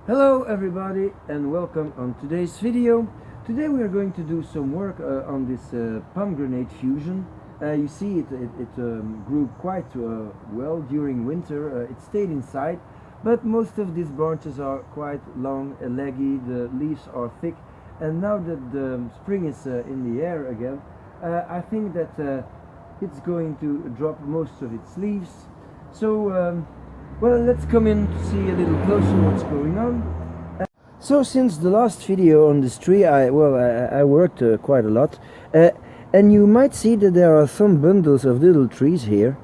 Hello everybody and welcome on today's video. Today we are going to do some work on this pomegranate fusion. You see it grew quite well during winter. It stayed inside, but most of these branches are quite long, leggy, the leaves are thick, and now that the spring is in the air again, I think that it's going to drop most of its leaves. So well, let's come in to see a little closer what's going on. So since the last video on this tree, I worked quite a lot, and you might see that there are some bundles of little trees here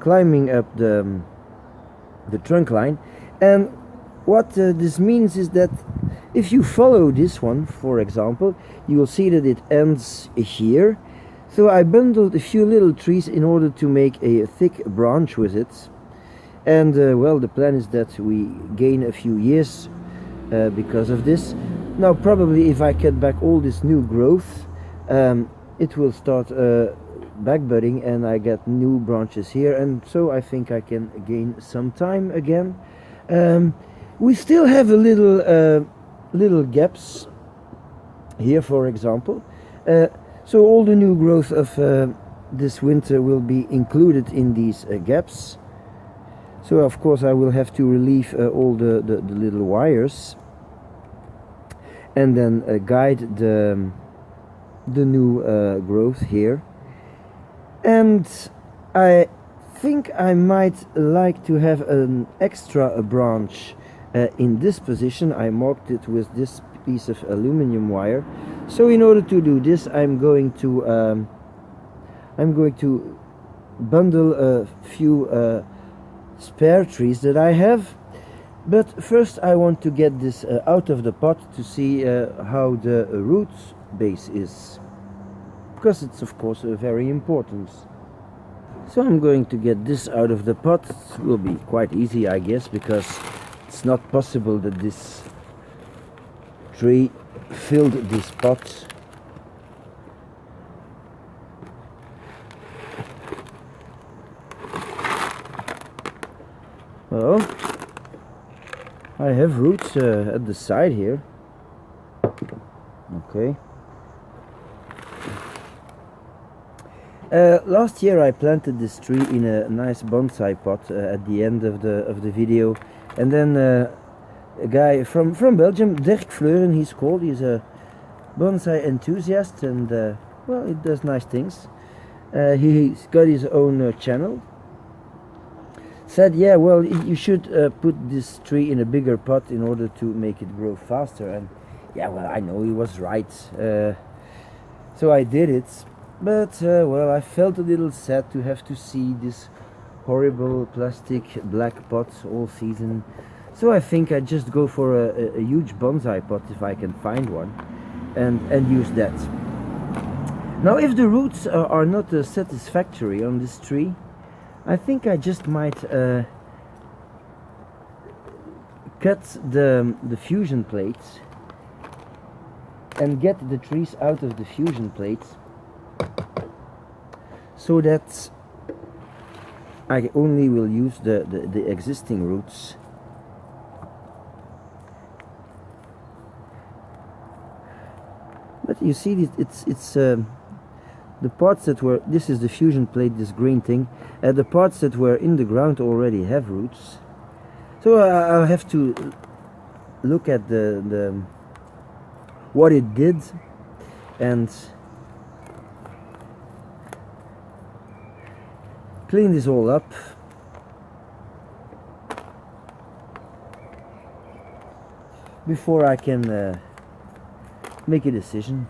climbing up the trunk line. And what this means is that if you follow this one, for example, you will see that it ends here. So I bundled a few little trees in order to make a thick branch with it. And well, the plan is that we gain a few years because of this. Now probably if I cut back all this new growth, it will start back budding and I get new branches here, and so I think I can gain some time again. We still have a little gaps here, for example. So all the new growth of this winter will be included in these gaps. So of course I will have to relieve all the little wires and then guide the new growth here. And I think I might like to have an extra branch in this position. I marked it with this piece of aluminum wire. So in order to do this, I'm going to bundle a few spare trees that I have, but first I want to get this out of the pot to see how the root base is, because it's of course very important. So I'm going to get this out of the pot. It will be quite easy, I guess, because it's not possible that this tree filled this pot. Well, I have roots at the side here. Okay. Last year I planted this tree in a nice bonsai pot at the end of the video, and then a guy from Belgium, Dirk Fleuren he's called, he's a bonsai enthusiast, and well, he does nice things. He's got his own channel. Said, yeah, well, you should put this tree in a bigger pot in order to make it grow faster. And yeah, well, I know he was right. So I did it. But well, I felt a little sad to have to see this horrible plastic black pot all season. So I think I just go for a huge bonsai pot if I can find one, and use that. Now, if the roots are not satisfactory on this tree, I think I just might cut the fusion plates and get the trees out of the fusion plates, so that I only will use the existing roots. But you see, it's the parts that were, this is the fusion plate, this green thing, the parts that were in the ground already have roots. So I'll have to look at the what it did and clean this all up. Before I can make a decision.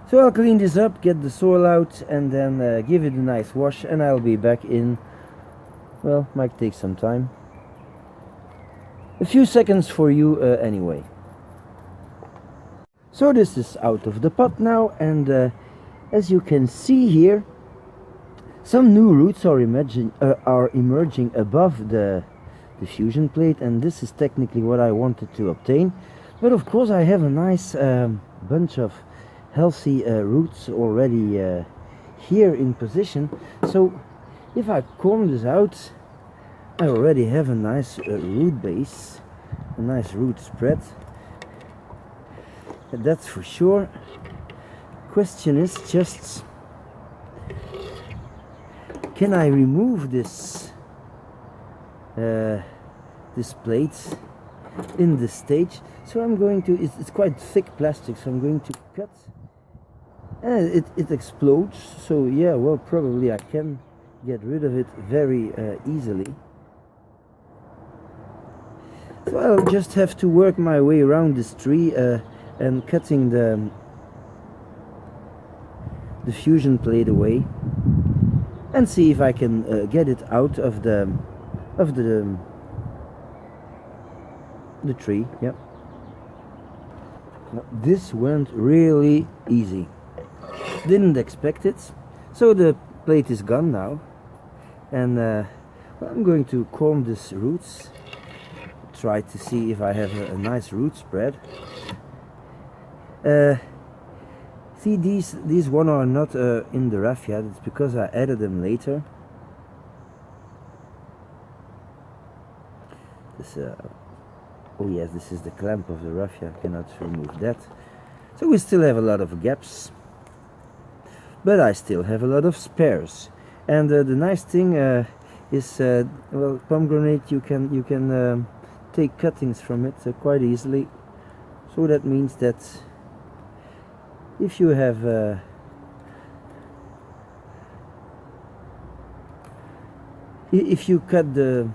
So I'll clean this up, get the soil out, and then give it a nice wash, and I'll be back in, well, might take some time. A few seconds for you anyway. So this is out of the pot now, and as you can see here, some new roots are emerging above the the fusion plate, and this is technically what I wanted to obtain. But of course I have a nice bunch of healthy roots already here in position, so if I comb this out, I already have a nice root base, a nice root spread, that's for sure. Question is just, can I remove this this plate in this stage? So I'm going to, it's quite thick plastic, so I'm going to cut, and it explodes, so yeah, well, probably I can get rid of it very easily. So I'll just have to work my way around this tree and cutting the fusion plate away, and see if I can get it out of the tree. Yep. Now, this went really easy. Didn't expect it. So the plate is gone now, and I'm going to comb these roots, try to see if I have a nice root spread. See, these one are not in the raffia. It's because I added them later. This, oh yes, this is the clamp of the raffia. I cannot remove that. So we still have a lot of gaps, but I still have a lot of spares. And the nice thing is, well, pomegranate, you can take cuttings from it quite easily. So that means that if you have if you cut the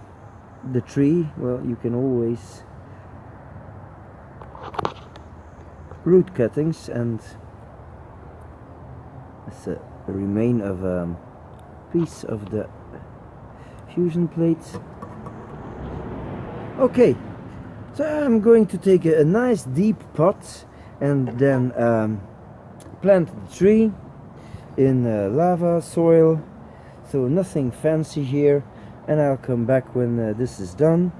tree, well, you can always root cuttings, and it's a remain of a piece of the fusion plate. Okay, so I'm going to take a nice deep pot and then plant the tree in lava soil, so nothing fancy here, and I'll come back when this is done.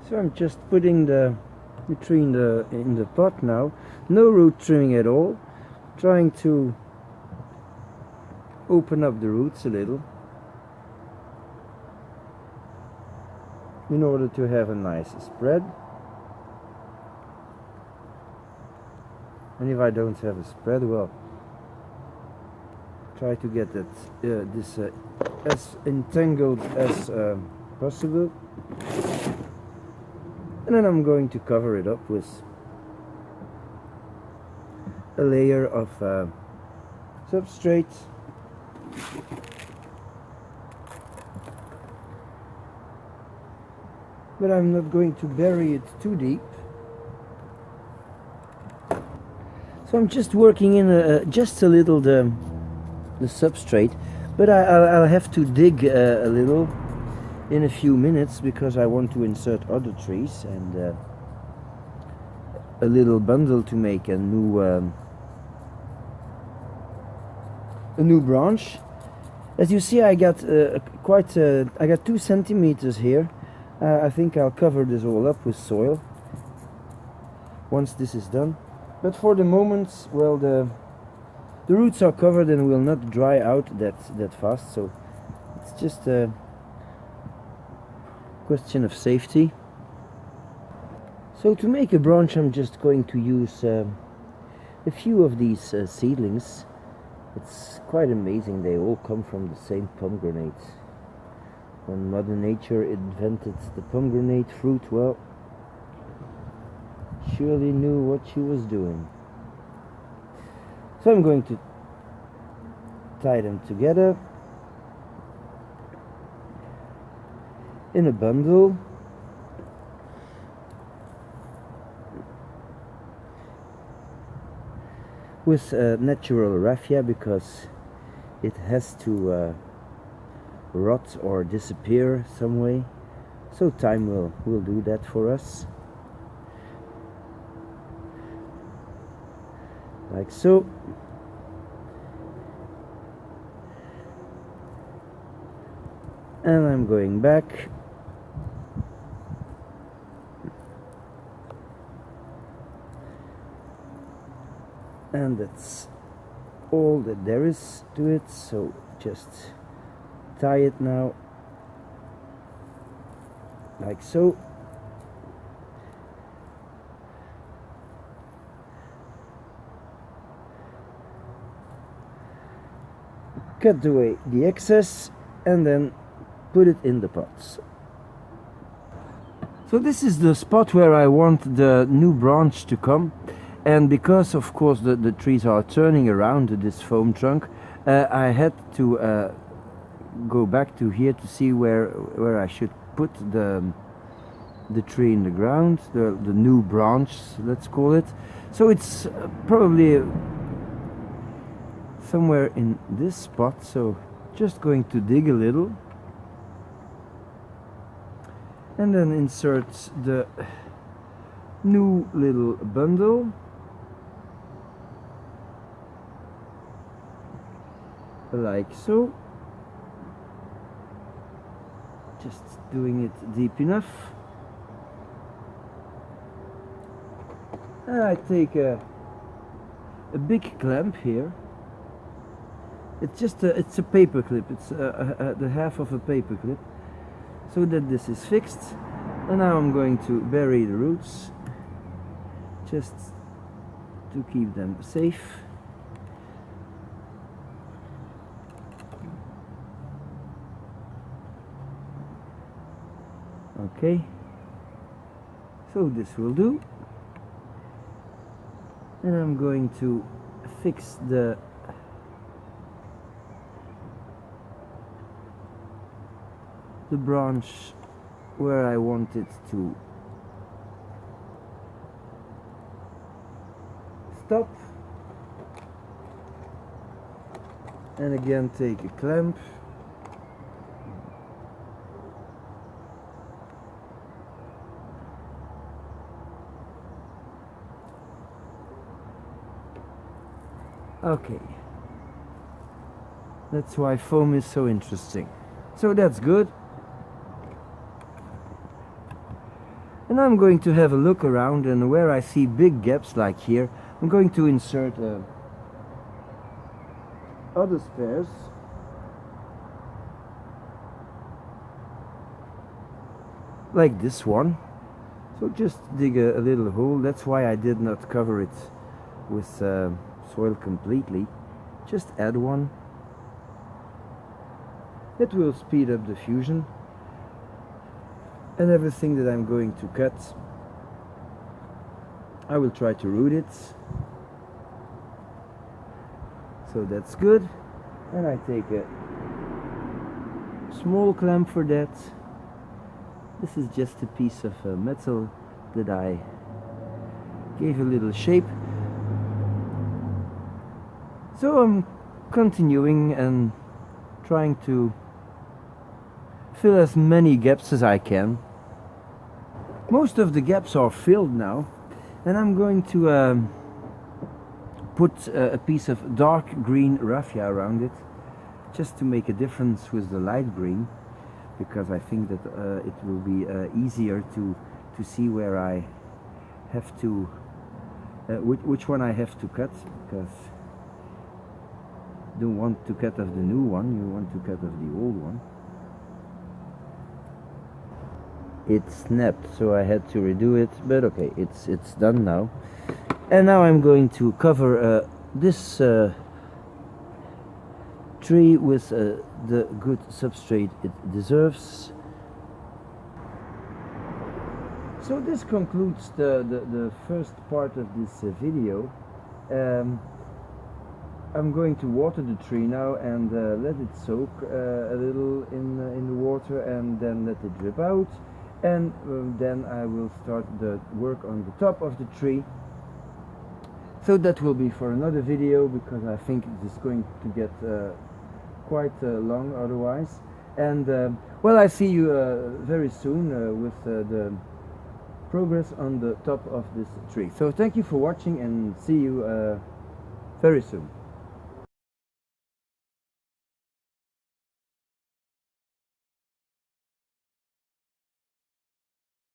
So I'm just putting the tree in the pot now, no root trimming at all, trying to open up the roots a little in order to have a nice spread. And if I don't have a spread, well, try to get that this as entangled as possible. And then I'm going to cover it up with a layer of substrate. But I'm not going to bury it too deep. So I'm just working in just a little the substrate, but I'll have to dig a little in a few minutes because I want to insert other trees and a little bundle to make a new branch. As you see, I got I got 2 centimeters here. I think I'll cover this all up with soil once this is done. But for the moment, well, the roots are covered and will not dry out that fast, so it's just a question of safety. So to make a branch, I'm just going to use a few of these seedlings. It's quite amazing, they all come from the same pomegranate. When Mother Nature invented the pomegranate fruit, well, surely knew what she was doing. So I'm going to tie them together in a bundle. With natural raffia, because it has to rot or disappear some way, so time will do that for us, like so. And I'm going back And that's all that there is to it, so just tie it now like so. Cut away the excess and then put it in the pots. So this is the spot where I want the new branch to come, and because of course the trees are turning around this foam trunk, I had to go back to here to see where I should put the tree in the ground, the new branch, let's call it. So it's probably somewhere in this spot, so just going to dig a little and then insert the new little bundle like so, just doing it deep enough. And I take a big clamp here. It's just it's a paper clip. It's the half of a paper clip, so that this is fixed. And now I'm going to bury the roots, just to keep them safe. Okay, so this will do. And I'm going to fix the branch where I want it to stop, and again take a clamp okay. That's why foam is so interesting. So that's good. And I'm going to have a look around, and where I see big gaps like here, I'm going to insert other spares. Like this one. So just dig a little hole. That's why I did not cover it with soil completely. Just add one. It will speed up the fusion. And everything that I'm going to cut, I will try to root it. So that's good. And I take a small clamp for that. This is just a piece of metal that I gave a little shape. So I'm continuing and trying to fill as many gaps as I can. Most of the gaps are filled now, and I'm going to put a piece of dark green raffia around it, just to make a difference with the light green, because I think that it will be easier to see where I have to, which one I have to cut, because you don't want to cut off the new one, you want to cut off the old one. It snapped, so I had to redo it, but okay, it's done now. And now I'm going to cover this tree with the good substrate it deserves. So this concludes the first part of this video. I'm going to water the tree now and let it soak a little in the water, and then let it drip out. And then I will start the work on the top of the tree. So that will be for another video, because I think it is going to get quite long otherwise. And well, I see you very soon with the progress on the top of this tree. So thank you for watching, and see you very soon.